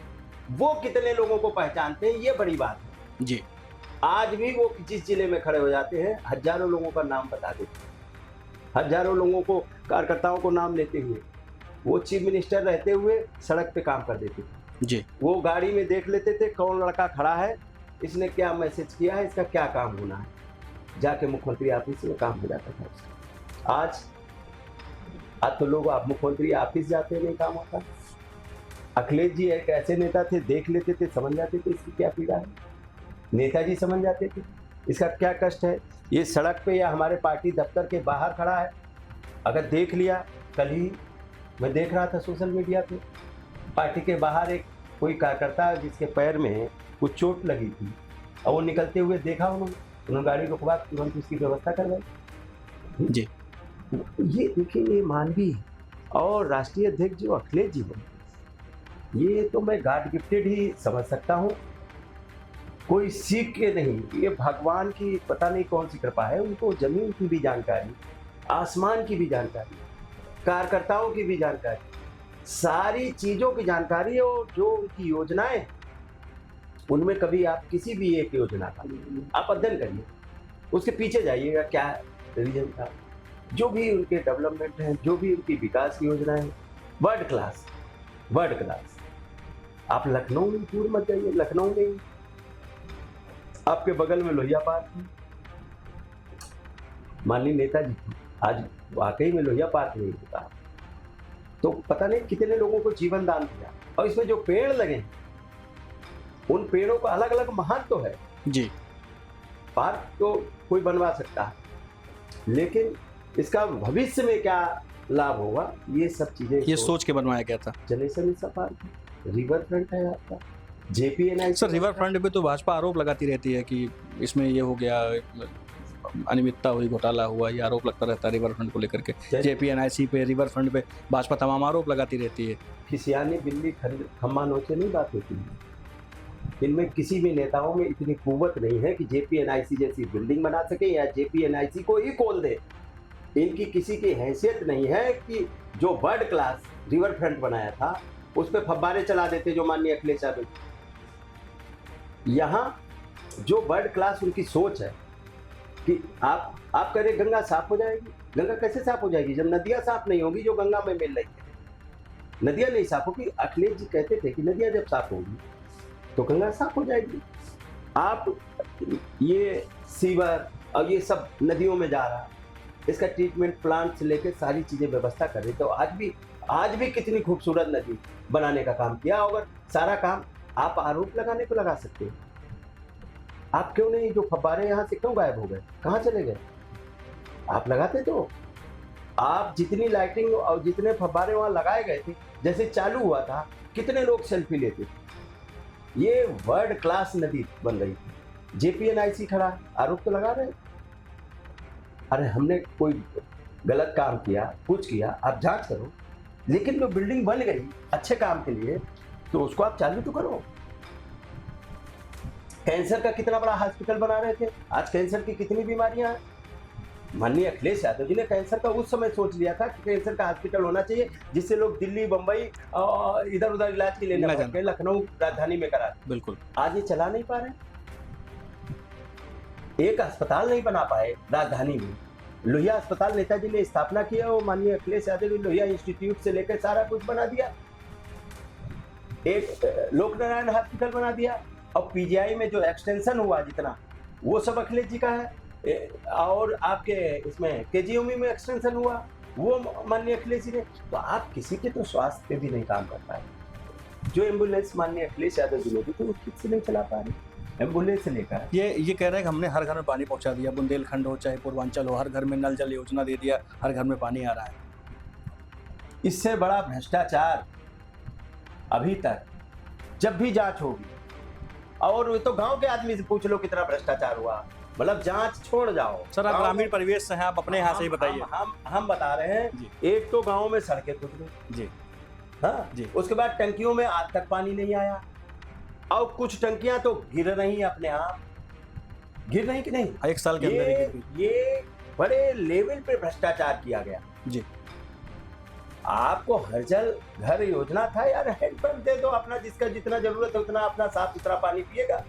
वो कितने लोगों को पहचानते हैं ये बड़ी बात है जी। आज भी वो जिस जिले में खड़े हो जाते हैं, हजारों लोगों का नाम बता देते हैं, हजारों लोगों को, कार्यकर्ताओं को नाम लेते हुए, वो चीफ मिनिस्टर रहते हुए सड़क पे काम कर देते थे जी। वो गाड़ी में देख लेते थे कौन लड़का खड़ा है, इसने क्या मैसेज किया है, इसका क्या काम होना है, जाके मुख्यमंत्री ऑफिस में काम हो जाता था उसका। आज तो लोग आप मुख्यमंत्री ऑफिस जाते नहीं काम होता। अखिलेश जी एक ऐसे नेता थे, देख लेते थे, समझ जाते थे इसकी क्या पीड़ा है। नेताजी समझ जाते थे इसका क्या कष्ट है। ये सड़क पे या हमारे पार्टी दफ्तर के बाहर खड़ा है, अगर देख लिया, कल ही मैं देख रहा था सोशल मीडिया पे, पार्टी के बाहर एक कोई कार्यकर्ता जिसके पैर में कुछ चोट लगी थी और वो निकलते हुए देखा उन्होंने गाड़ी रुकवा तुरंत उसकी व्यवस्था करवाई। जी, ये देखिए, ये मानवीय और राष्ट्रीय अध्यक्ष जो अखिलेश जी हैं, ये तो मैं गॉड गिफ्टेड ही समझ सकता हूँ, कोई सीख के नहीं, ये भगवान की पता नहीं कौन सी कृपा है। उनको जमीन की भी जानकारी, आसमान की भी जानकारी, कार्यकर्ताओं की भी जानकारी, सारी चीजों की जानकारी। और जो उनकी योजनाएं, उनमें कभी आप किसी भी एक योजना का आप अध्ययन करिए, उसके पीछे जाइएगा क्या रीजन था। जो भी उनके डेवलपमेंट हैं, जो भी उनकी विकास की योजनाएं हैं, वर्ल्ड क्लास, वर्ल्ड क्लास। आप लखनऊ में दूर मत जाइए, लखनऊ में आपके बगल में लोहिया पार्क है, माननीय नेताजी आज वाकई में लोहिया पार्क नहीं होता तो पता नहीं कितने लोगों को जीवन दान दिया। और इसमें जो पेड़ लगे हैं, उन पेड़ों का अलग अलग महत्व तो है जी। पार्क तो कोई बनवा सकता है, लेकिन इसका भविष्य में क्या लाभ होगा, ये सब चीजें ये सोच के बनवाया गया था। Janeshwar Mishra park, river front है आपका, JPNIC। सर, रिवर फ्रंट पे तो भाजपा आरोप लगाती रहती है कि इसमें ये हो गया, अनियमितता हुई, घोटाला हुआ, ये आरोप लगता रहता है रिवर फ्रंट को लेकर के। JPNIC पे, रिवर फ्रंट पे भाजपा तमाम आरोप लगाती रहती है। खिसियानी बिल्ली खम्मा नोचे नहीं बात होती है। इनमें किसी भी नेताओं में इतनी कुव्वत नहीं है कि JPNIC जैसी बिल्डिंग बना सके या JPNIC को ही खोल दे। इनकी किसी की हैसियत नहीं है कि जो वर्ल्ड क्लास रिवर फ्रंट बनाया था उस पर फव्वारे चला देते जो माननीय अखिलेश यादव। यहाँ जो वर्ल्ड क्लास उनकी सोच है कि आप कह रहे गंगा साफ हो जाएगी। गंगा कैसे साफ हो जाएगी जब नदियां साफ नहीं होगी जो गंगा में मिल रही है। नदियां नहीं साफ होगी। अखिलेश जी कहते थे कि नदियां जब साफ होगी तो गंगा साफ हो जाएगी। आप ये सीवर और ये सब नदियों में जा रहा, इसका ट्रीटमेंट प्लांट से लेकर सारी चीजें व्यवस्था कर रही। तो आज भी कितनी खूबसूरत नदी बनाने का काम किया। अगर सारा काम आप आरोप लगाने को लगा सकते हैं, आप क्यों नहीं, जो फव्वारे यहाँ से क्यों गायब हो गए, कहाँ चले गए? आप लगाते तो आप जितनी लाइटिंग और जितने फव्वारे वहां लगाए गए थे, जैसे चालू हुआ था, कितने लोग सेल्फी लेते थे। ये वर्ल्ड क्लास नदी बन रही थी। JPNIC खड़ा, आरोप तो लगा रहे। अरे हमने कोई गलत काम किया, कुछ किया, आप जांच करो। लेकिन जो बिल्डिंग बन गई अच्छे काम के लिए तो उसको आप चालू तो करो। कैंसर का कितना बड़ा हॉस्पिटल बना रहे थे, आज कैंसर की कितनी बीमारियां हैं। माननीय अखिलेश यादव जी ने कैंसर का उस समय सोच लिया था कि कैंसर का हॉस्पिटल होना चाहिए जिससे लोग दिल्ली, बम्बई और इधर उधर इलाज के लिए न जाके लखनऊ राजधानी में करा। बिल्कुल। आज ये चला नहीं पा रहे, एक अस्पताल नहीं बना पाए राजधानी में। लोहिया अस्पताल नेताजी ने स्थापना किया, वो माननीय अखिलेश यादव ने लोहिया इंस्टीट्यूट से लेकर सारा कुछ बना दिया। एक लोकनारायण हॉस्पिटल बना दिया और PGI में जो एक्सटेंशन हुआ जितना, वो सब अखिलेश जी का है। और आपके इसमें KGMU में एक्सटेंशन हुआ, वो माननीय अखिलेश जी ने। तो आप किसी के तो स्वास्थ्य पे भी नहीं काम कर पाए। जो एम्बुलेंस माननीय अखिलेश यादव जी ने दी तो वो ठीक से नहीं चला पा रहे। एम्बुलेंस से लेकर ये कह रहे हैं कि हमने हर घर में पानी पहुंचा दिया, बुंदेलखंड हो चाहे पूर्वांचल हो, हर घर में नल जल योजना दे दिया, हर घर में पानी आ रहा है। इससे बड़ा भ्रष्टाचार अभी तक जब भी जांच होगी, और वो तो गांव के आदमी से पूछ लो कितना भ्रष्टाचार हुआ, मतलब जांच छोड़ जाओ। सर, आप ग्रामीण परिवेश से हैं, आप अपने यहाँ से ही बताइए। हम बता रहे हैं, एक तो गांव में सड़कें टूट गई जी, हाँ जी। उसके बाद टंकियों में आज तक पानी नहीं आया, और कुछ टंकियां तो गिर रही अपने आप, गिर रही कि नहीं, एक साल के अंदर ये बड़े लेवल पे भ्रष्टाचार किया गया जी। आपको हर जल घर योजना था यार, हैंडपंप दे दो अपना, जिसका जितना जरूरत है उतना अपना साफ सुथरा पानी पिएगा।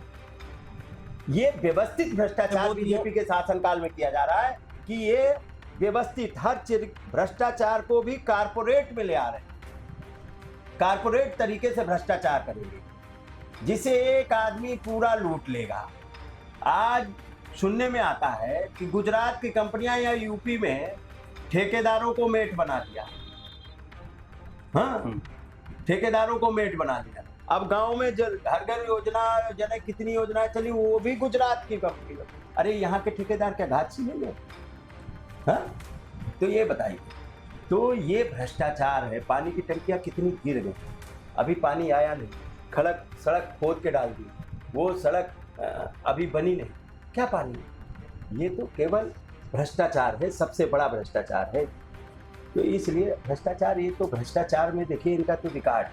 ये व्यवस्थित भ्रष्टाचार बीजेपी के शासनकाल में किया जा रहा है कि ये व्यवस्थित हर चीज, भ्रष्टाचार को भी कारपोरेट में ले आ रहे हैं, कारपोरेट तरीके से भ्रष्टाचार करेंगे जिसे एक आदमी पूरा लूट लेगा। आज सुनने में आता है कि गुजरात की कंपनियां या यूपी में ठेकेदारों को मेट बना दिया। हाँ, ठेकेदारों को मेट बना दिया। अब गांव में घर घर योजना जाने कितनी योजनाएं चली, वो भी गुजरात की कंपनी। अरे यहाँ के ठेकेदार क्या घात छीनेंगे? हाँ, तो ये बताइए, तो ये भ्रष्टाचार है। पानी की टंकियां कितनी गिर गई, अभी पानी आया नहीं, सड़क खोद के डाल दी, वो सड़क अभी बनी नहीं, क्या पानी? ये तो केवल भ्रष्टाचार है, सबसे बड़ा भ्रष्टाचार है। तो इसलिए भ्रष्टाचार, ये तो भ्रष्टाचार में देखिए इनका तो रिकॉर्ड,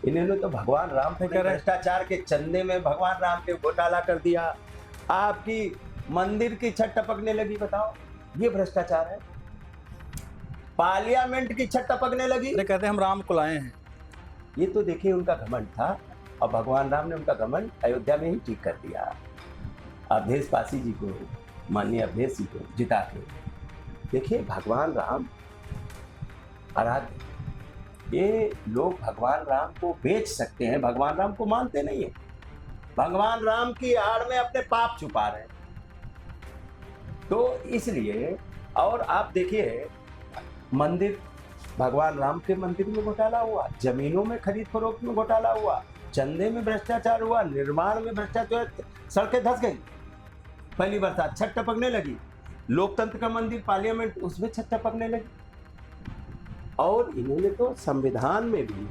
इन्होंने तो भगवान राम पे भ्रष्टाचार के चंदे में भगवान राम के घोटाला कर दिया। आपकी मंदिर की छत टपकने लगी, बताओ, ये भ्रष्टाचार है। पार्लियामेंट की छत टपकने लगी, कहते हैं हम राम को लाए हैं। ये तो देखिए उनका घमंड था, और भगवान राम ने उनका घमंड अयोध्या में ही ठीक कर दिया। अवधेश पासी जी को, माननीय अवधेश जी को जिता के, देखिए भगवान राम आराध्य, ये लोग भगवान राम को बेच सकते हैं, भगवान राम को मानते नहीं है, भगवान राम की आड़ में अपने पाप छुपा रहे हैं। तो इसलिए, और आप देखिए मंदिर, भगवान राम के मंदिर में घोटाला हुआ, जमीनों में खरीद फरोख्त में घोटाला हुआ, चंदे में भ्रष्टाचार हुआ, निर्माण में भ्रष्टाचार, सड़कें धंस गई, पहली बरसात छत टपकने लगी, लोकतंत्र का मंदिर पार्लियामेंट, उसमें छत टपकने लगी। और इन्होंने तो संविधान में भी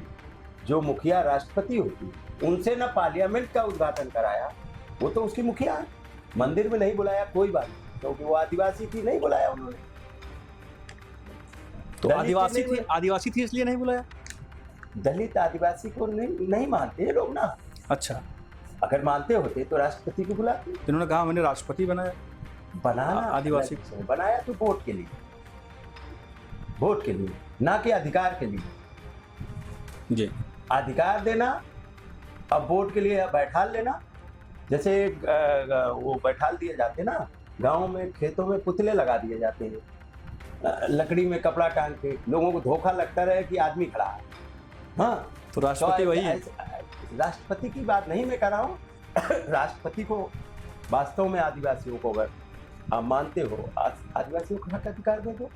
जो मुखिया राष्ट्रपति होती है, उनसे ना पार्लियामेंट का उद्घाटन कराया, वो तो उसकी मुखिया है, मंदिर में नहीं बुलाया, कोई बात नहीं, क्योंकि वो आदिवासी थी, नहीं बुलाया उन्होंने। तो आदिवासी थी इसलिए नहीं बुलाया। दलित आदिवासी को नहीं मानते हैं लोग ना। अच्छा, अगर मानते होते तो राष्ट्रपति को बुलाते। इन्होंने कहा मैंने राष्ट्रपति बनाया, बनाना आदिवासी बनाया तो वोट के लिए, वोट के लिए, ना कि अधिकार के लिए। जी, अधिकार देना, अब वोट के लिए बैठा लेना। जैसे वो बैठा दिए जाते ना, गाँव में खेतों में पुतले लगा दिए जाते हैं, लकड़ी में कपड़ा टांग के, लोगों को धोखा लगता रहे कि आदमी खड़ा है। हाँ, तो राष्ट्रपति वही है। राष्ट्रपति की बात नहीं मैं कर रहा हूँ। राष्ट्रपति को वास्तव में आदिवासियों को अगर आप मानते हो, आदिवासियों को हक अधिकार दे दो।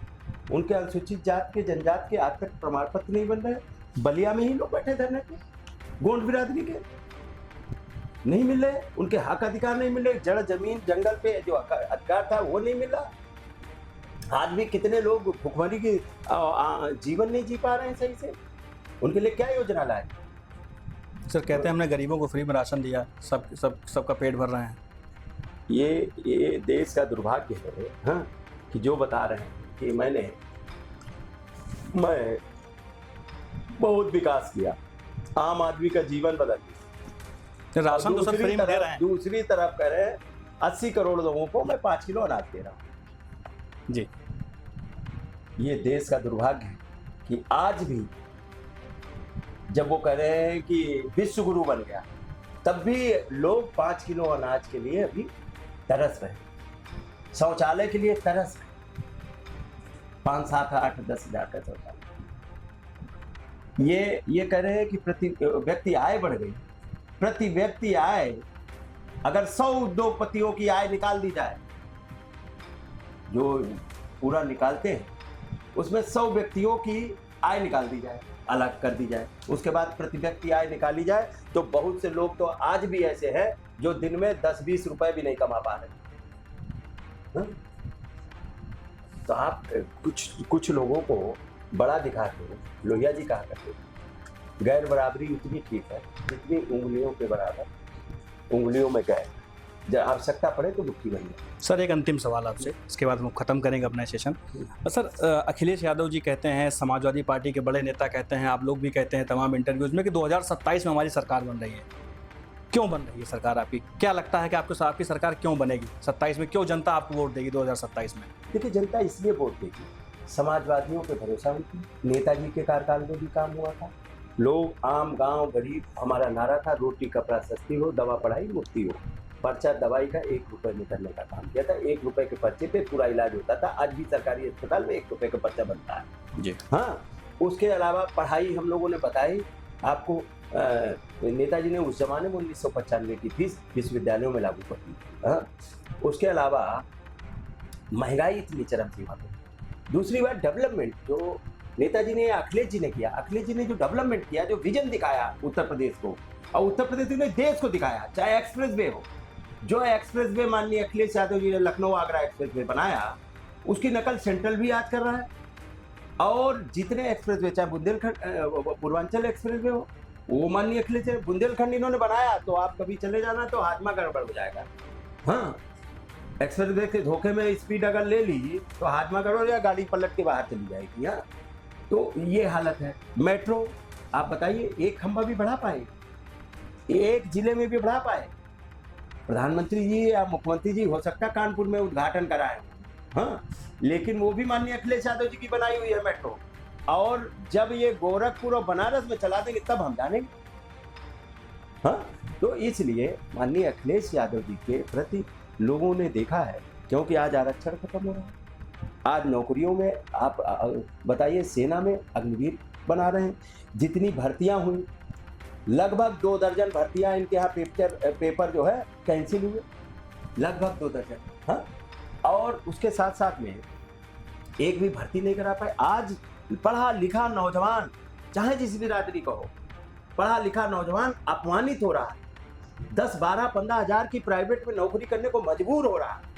उनके अनुसूचित जात के, जनजात के आज तक प्रमाण पत्र नहीं बन रहे। बलिया में ही लोग बैठे धरने पे, गोंड बिरादरी के नहीं मिल रहे, उनके हक अधिकार नहीं मिल रहे, जड़ जमीन जंगल पे जो अधिकार था वो नहीं मिल रहा। आज भी कितने लोग भुखमरी की जीवन नहीं जी पा रहे हैं सही से, उनके लिए क्या योजना लाए? सर कहते हैं हमने गरीबों को फ्री में राशन दिया, सबका पेट भर रहे हैं। ये देश का दुर्भाग्य है, हाँ, कि जो बता रहे हैं कि मैं बहुत विकास किया, आम आदमी का जीवन बदल दिया। राशन तो सब फ्री में दे रहे हैं। दूसरी तरफ कह रहे हैं 80 करोड़ लोगों को मैं 5 किलो अनाज दे रहा हूँ। जी, ये देश का दुर्भाग्य है कि आज भी जब वो कह रहे हैं कि विश्व गुरु बन गया, तब भी लोग 5 किलो अनाज के लिए अभी तरस रहे, शौचालय के लिए तरस रहे, 5, 7, 8, 10 हजार का शौचालय। ये कह रहे हैं कि प्रति व्यक्ति आय बढ़ गई। प्रति व्यक्ति आय, अगर 100 उद्योगपतियों की आय निकाल दी जाए, जो पूरा निकालते हैं उसमें 100 व्यक्तियों की आय निकाल दी जाए, अलग कर दी जाए, उसके बाद प्रति व्यक्ति आय निकाली जाए, तो बहुत से लोग तो आज भी ऐसे हैं जो दिन में 10-20 रुपए भी नहीं कमा पा रहे। तो आप कुछ लोगों को बड़ा दिखाते हो। लोहिया जी कहा करते, गैर बराबरी उतनी ठीक है जितनी उंगलियों के बराबर उंगलियों में गैर, जब आवश्यकता पड़े तो मुट्ठी बन जाए। सर एक अंतिम सवाल आपसे, इसके बाद हम खत्म करेंगे अपना सेशन। सर अखिलेश यादव जी कहते हैं, समाजवादी पार्टी के बड़े नेता कहते हैं, आप लोग भी कहते हैं तमाम इंटरव्यूज में कि 2027 में हमारी सरकार बन रही है। क्यों बन रही है सरकार आपकी? क्या लगता है कि आपकी सरकार क्यों बनेगी 27 में? क्यों जनता आपको वोट देगी 2027 में? देखिए, जनता इसलिए वोट देगी, समाजवादियों पे भरोसा होती, नेताजी के कार्यकाल में भी काम हुआ था, लोग आम गाँव गरीब, हमारा नारा था रोटी कपड़ा सस्ती हो, दवा पढ़ाई मुफ्ती हो। पर्चा दवाई का 1 रुपये निकलने का काम किया था, 1 रुपये के पर्चे पे पूरा इलाज होता था। आज भी सरकारी अस्पताल में 1 रुपये का पर्चा बनता है जी। हाँ, उसके अलावा पढ़ाई हम लोगों ने बताई आपको। नेताजी ने उस जमाने में 1995 की फीस विश्वविद्यालयों में लागू कर दी। हाँ, उसके अलावा महंगाई इतनी चरम सीमा पे। दूसरी बात डेवलपमेंट जो नेताजी ने, अखिलेश जी ने किया, अखिलेश जी ने जो डेवलपमेंट किया, जो विजन दिखाया उत्तर प्रदेश को, और उत्तर प्रदेश ने देश को दिखाया, चाहे एक्सप्रेस वे हो, जो एक्सप्रेस वे माननीय अखिलेश यादव जी ने लखनऊ आगरा एक्सप्रेस वे बनाया, उसकी नकल सेंट्रल भी आज कर रहा है। और जितने एक्सप्रेस वे, चाहे बुंदेलखंड पूर्वांचल एक्सप्रेस वे हो, वो माननीय अखिलेश बुंदेलखंड इन्होंने बनाया, तो आप कभी चले जाना तो हाजमा गड़बड़ हो जाएगा। हाँ, एक्सप्रेस वे के धोखे में स्पीड अगर ले ली तो हाजमा गड़बड़ या गाड़ी पलट के बाहर चली जाएगी। हाँ, तो ये हालत है। मेट्रो आप बताइए, एक खंभा भी बढ़ा पाए, एक जिले में भी बढ़ा पाए? प्रधानमंत्री जी या मुख्यमंत्री जी हो सकता है कानपुर में उद्घाटन कराए, हाँ, लेकिन वो भी माननीय अखिलेश यादव जी की बनाई हुई है मेट्रो। और जब ये गोरखपुर और बनारस में चला देंगे तब हम जानेंगे। हाँ, तो इसलिए माननीय अखिलेश यादव जी के प्रति लोगों ने देखा है, क्योंकि आज आरक्षण खत्म हो रहा है, आज नौकरियों में आप बताइए, सेना में अग्निवीर बना रहे हैं, जितनी भर्तियां हुई, लगभग 2 दर्जन भर्तियां इनके यहाँ पेपर जो है कैंसिल हुए, लगभग 2 दर्जन। हाँ, और उसके साथ साथ में एक भी भर्ती नहीं करा पाए। आज पढ़ा लिखा नौजवान, चाहे जिस भी रात्रि का हो, पढ़ा लिखा नौजवान अपमानित हो रहा है, 10, 12, 15 हजार की प्राइवेट में नौकरी करने को मजबूर हो रहा है।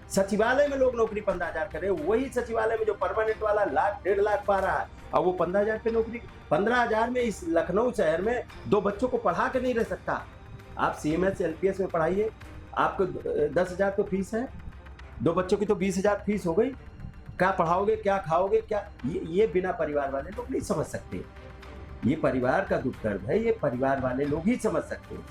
सचिवालय में लोग नौकरी 15,000 करे, वही सचिवालय में जो परमानेंट वाला लाख 1.5 लाख पा रहा है, और वो 15,000 पे नौकरी, 15,000 में इस लखनऊ शहर में 2 बच्चों को पढ़ा के नहीं रह सकता। आप CMS LPS में पढ़ाइए, आपको 10,000 तो फीस है, 2 बच्चों की तो 20,000 फीस हो गई, क्या पढ़ाओगे, क्या खाओगे, क्या? ये बिना परिवार वाले लोग नहीं समझ सकते। ये परिवार का दुख दर्द है, ये परिवार वाले लोग ही समझ सकते हैं।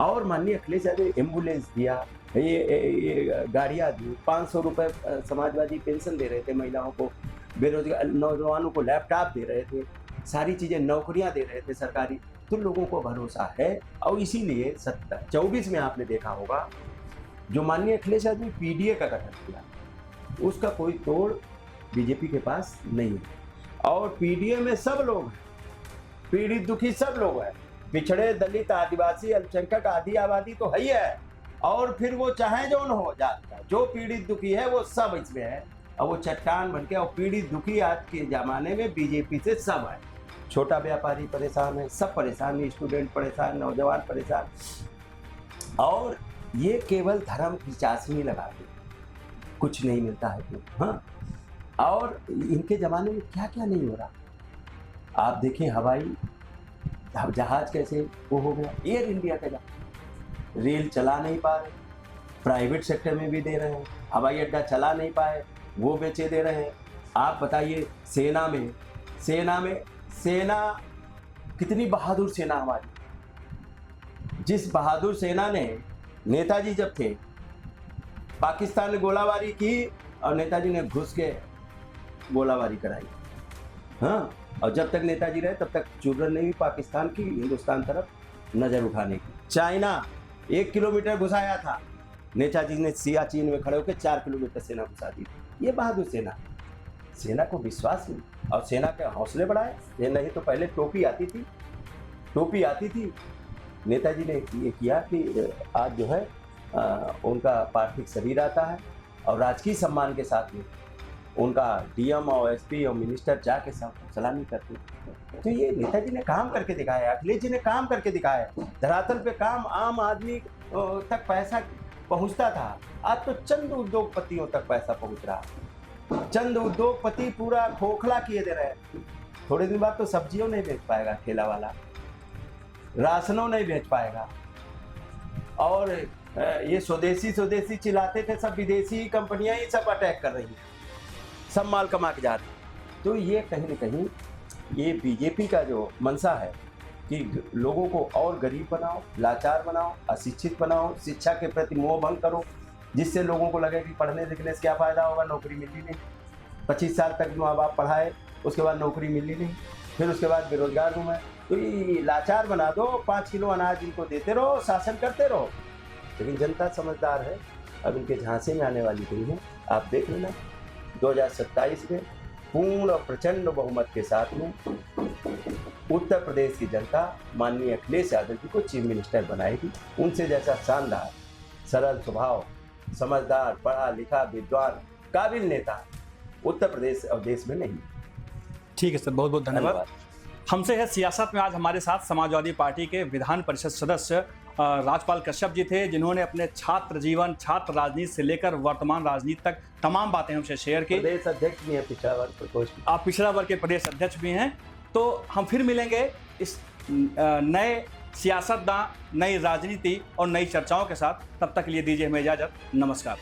और माननीय अखिलेश यादव एम्बुलेंस दिया, ये गाड़ियाँ दी, 500 रुपये समाजवादी पेंशन दे रहे थे महिलाओं को, बेरोजगार नौजवानों को लैपटॉप दे रहे थे, सारी चीज़ें, नौकरियां दे रहे थे सरकारी, तो लोगों को भरोसा है। और इसीलिए 24 में आपने देखा होगा, जो माननीय अखिलेश यादव ने PDA का गठन किया, उसका कोई तोड़ बीजेपी के पास नहीं है। और PDA में सब लोग हैं, पीड़ित दुखी सब लोग हैं, पिछड़े, दलित, आदिवासी, अल्पसंख्यक, आदि आबादी तो है ही है। और फिर वो चाहे जो न हो जाता, जो पीड़ित दुखी है वो सब इसमें है, और वो चट्टान बन के। और पीड़ित दुखी आज के जमाने में बीजेपी से सब है। छोटा व्यापारी परेशान है, सब परेशान, स्टूडेंट परेशान, नौजवान परेशान। और ये केवल धर्म की चाशनी लगाते, कुछ नहीं मिलता है तो। हाँ, और इनके ज़माने में क्या क्या नहीं हो रहा। आप देखें, हवाई जहाज कैसे वो हो गया, एयर इंडिया का जहाज, रेल चला नहीं पा रहे, प्राइवेट सेक्टर में भी दे रहे हैं, हवाई अड्डा चला नहीं पाए, वो बेचे दे रहे हैं। आप बताइए, सेना कितनी बहादुर सेना हमारी, जिस बहादुर सेना ने, नेताजी जब थे, पाकिस्तान ने गोलाबारी की और नेताजी ने घुस के गोलाबारी कराई। हाँ, और जब तक नेताजी रहे तब तक चुर्रन नहीं हुई पाकिस्तान की हिंदुस्तान तरफ नजर उठाने की। चाइना 1 किलोमीटर घुसाया था, नेताजी ने सियाचिन में खड़े होकर 4 किलोमीटर सेना घुसा दी। ये बहादुर सेना को विश्वास नहीं, और सेना के हौसले बढ़ाए। ये नहीं तो पहले टोपी आती थी, नेताजी ने ये किया कि आज जो है उनका पार्थिव शरीर आता है, और राजकीय सम्मान के साथ में उनका DM और SP और मिनिस्टर जाके सलामी करते। तो ये नेताजी ने काम करके दिखाया, अखिलेश जी ने काम करके दिखाया। धरातल पे काम, आम आदमी तक पैसा पहुंचता था, आज तो चंद उद्योगपतियों तक पैसा पहुंच रहा। चंद उद्योगपति पूरा खोखला किए दे रहे हैं। थोड़े दिन बाद तो सब्जियों नहीं बेच पाएगा ठेला वाला, राशनों नहीं बेच पाएगा। और ये स्वदेशी चिल्लाते थे, सब विदेशी कंपनियां ही सब अटैक कर रही हैं, सब माल कमा के जा रही। तो ये कहीं न कहीं ये बीजेपी का जो मंशा है कि लोगों को और गरीब बनाओ, लाचार बनाओ, अशिक्षित बनाओ, शिक्षा के प्रति मोह भंग करो, जिससे लोगों को लगे कि पढ़ने लिखने से क्या फ़ायदा होगा, नौकरी मिली नहीं। 25 साल तक माँ बाप पढ़ाए, उसके बाद नौकरी मिली नहीं, फिर उसके बाद बेरोजगार हूँ मैं। तो ये लाचार बना दो, 5 किलो अनाज इनको देते रहो, शासन करते रहो। लेकिन जनता समझदार है, अब इनके झांसे में आने वाली नहीं है। आप देख लेना, 2027 में पूर्ण और प्रचंड बहुमत के साथ में उत्तर प्रदेश की जनता माननीय अखिलेश यादव जी को चीफ मिनिस्टर बनाएगी। उनसे जैसा शानदार, सरल स्वभाव, समझदार, पढ़ा लिखा, विद्वान, काबिल नेता उत्तर प्रदेश और देश में नहीं। ठीक है सर, बहुत बहुत धन्यवाद। हमसे है सियासत में आज हमारे साथ समाजवादी पार्टी के विधान परिषद सदस्य राजपाल कश्यप जी थे, जिन्होंने अपने छात्र जीवन, छात्र राजनीति से लेकर वर्तमान राजनीति तक तमाम बातें हमसे शेयर की। प्रदेश अध्यक्ष भी है पिछड़ा वर्ग प्रकोष्ठ। आप पिछड़ा वर्ग के प्रदेश अध्यक्ष भी हैं। तो हम फिर मिलेंगे इस नए सियासतदान, नई राजनीति और नई चर्चाओं के साथ। तब तक के लिए दीजिए हमें इजाजत। नमस्कार।